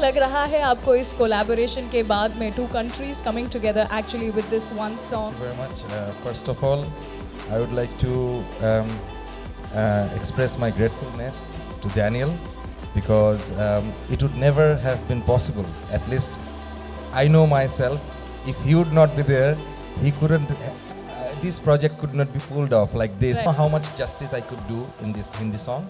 लग रहा है आपको इस कोलैबोरेशन के बाद में two countries coming together actually with this one song? Thank you very much. First of all, I would like to express my gratefulness to Daniel because it would never have been possible. At least I know myself. If he would not be there, he couldn't. This project could not be pulled off like this. I don't know how much justice I could do in this Hindi song,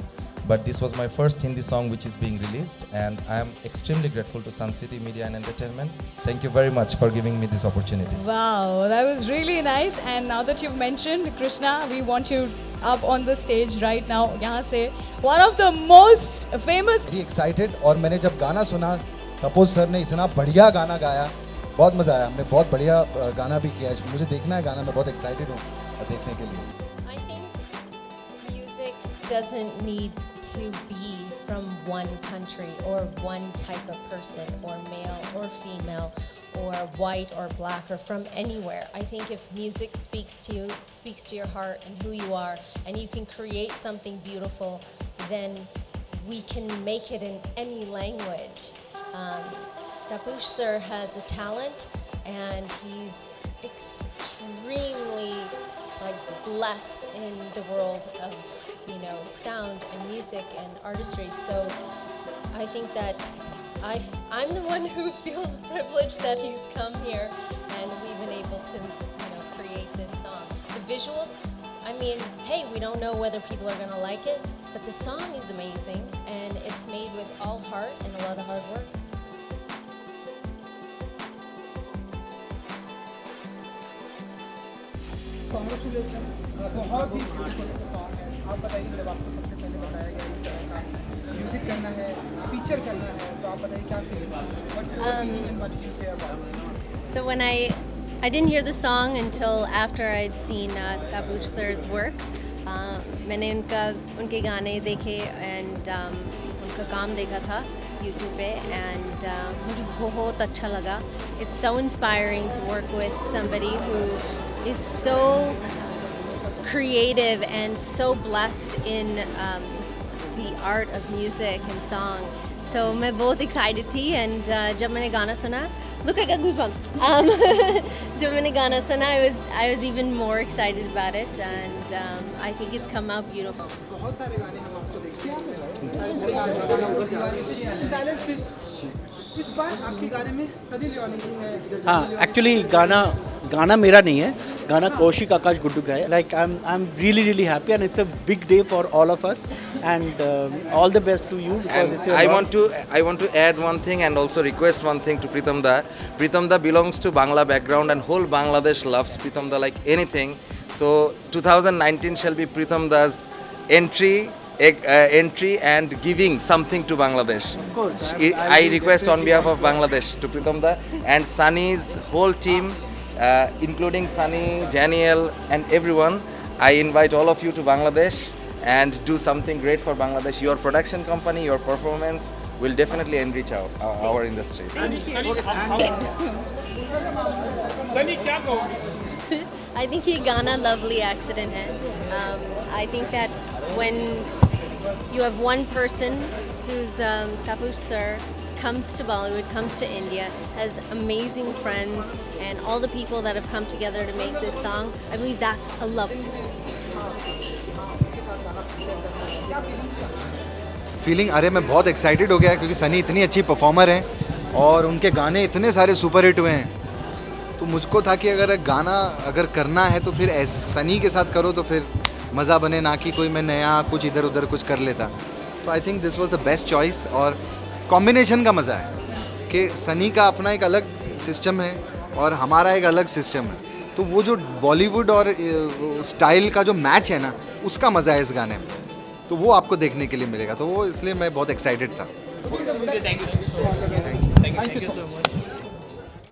but this was my first Hindi song which is being released, and I am extremely grateful to Sun City Media and Entertainment. Thank you very much for giving me this opportunity. Wow, that was really nice. And now that you've mentioned Krishna, we want you up on the stage right now. यहाँ से one of the most famous. Very excited और मैंने जब गाना सुना, तपोज sir ने इतना बढ़िया गाना गाया, बहुत मज़ा आया. हमने बहुत बढ़िया गाना भी किया. मुझे देखना है गाना, मैं बहुत एक्साइटेड हूँ देखने के लिए. I think music doesn't need to be from one country or one type of person or male or female or white or black or from anywhere. I think if music speaks to you, speaks to your heart and who you are, and you can create something beautiful, then we can make it in any language. Tapush sir has a talent and he's extremely blessed in the world of sound and music and artistry. So I think that I'm the one who feels privileged that he's come here and we've been able to create this song. The visuals, I mean, hey, we don't know whether people are going to like it, but the song is amazing and it's made with all heart and a lot of hard work. Congratulation. बहुत ही beautiful song है. आप बताइए, जब आपको सबसे पहले बताया गया इस तरह का म्यूजिक करना है, फीचर करना है, तो आप बताइए क्या फीलिंग है? What's your feeling and what did you say about it? So when I didn't hear the song until after I'd seen Tapush sir's work. मैंने उनके गाने देखे and उनका काम देखा था YouTube पे and मुझे बहुत अच्छा लगा. It's so inspiring to work with somebody who is so creative and so blessed in the art of music and song. So मैं बहुत excited थी and जब मैंने गाना सुना, look I got goosebumps. जब मैंने गाना सुना, I was even more excited about it and I think it's come out beautiful. बहुत सारे गाने हम आपको देखते हैं. इस बार आपके गाने में सनी लियोनी जी है. हाँ, एक्चुअली गाना मेरा नहीं है, गाना कौशिक आकाश गुड्डू का है. Like I'm really happy and it's a big day for all of us and all the best to you because it's your I want to add one thing and also request one thing to Pritam Da. Pritam Da belongs to Bangla background and whole Bangladesh loves Pritam Da like anything. So 2019 shall be Pritam Da's entry and giving something to Bangladesh. Of course. I request on behalf of Bangladesh to Pritam Da and Sunny's whole team, including Sunny, Daniel and everyone. I invite all of you to Bangladesh and do something great for Bangladesh. Your production company, your performance will definitely enrich our industry. I think ये गाना lovely accident है. I think that when you have one person who's Tapush sir comes to Bollywood, comes to India, has amazing friends and all the people that have come together to make this song, I believe that's a love. Feeling, अरे मैं बहुत excited हो गया क्योंकि सनी इतनी अच्छी performer हैं और उनके गाने इतने सारे सुपर हिट हुए हैं. तो मुझको था कि अगर करना है तो फिर सनी के साथ करो तो फिर मज़ा बने, ना कि कोई मैं नया कुछ इधर उधर कुछ कर लेता. तो I think this was the best choice और कॉम्बिनेशन का मज़ा है कि सनी का अपना एक अलग सिस्टम है और हमारा एक अलग सिस्टम है. तो वो जो बॉलीवुड और स्टाइल का जो मैच है ना, उसका मज़ा है इस गाने में. तो वो आपको देखने के लिए मिलेगा. तो वो इसलिए मैं बहुत एक्साइटेड था. Thank you so much.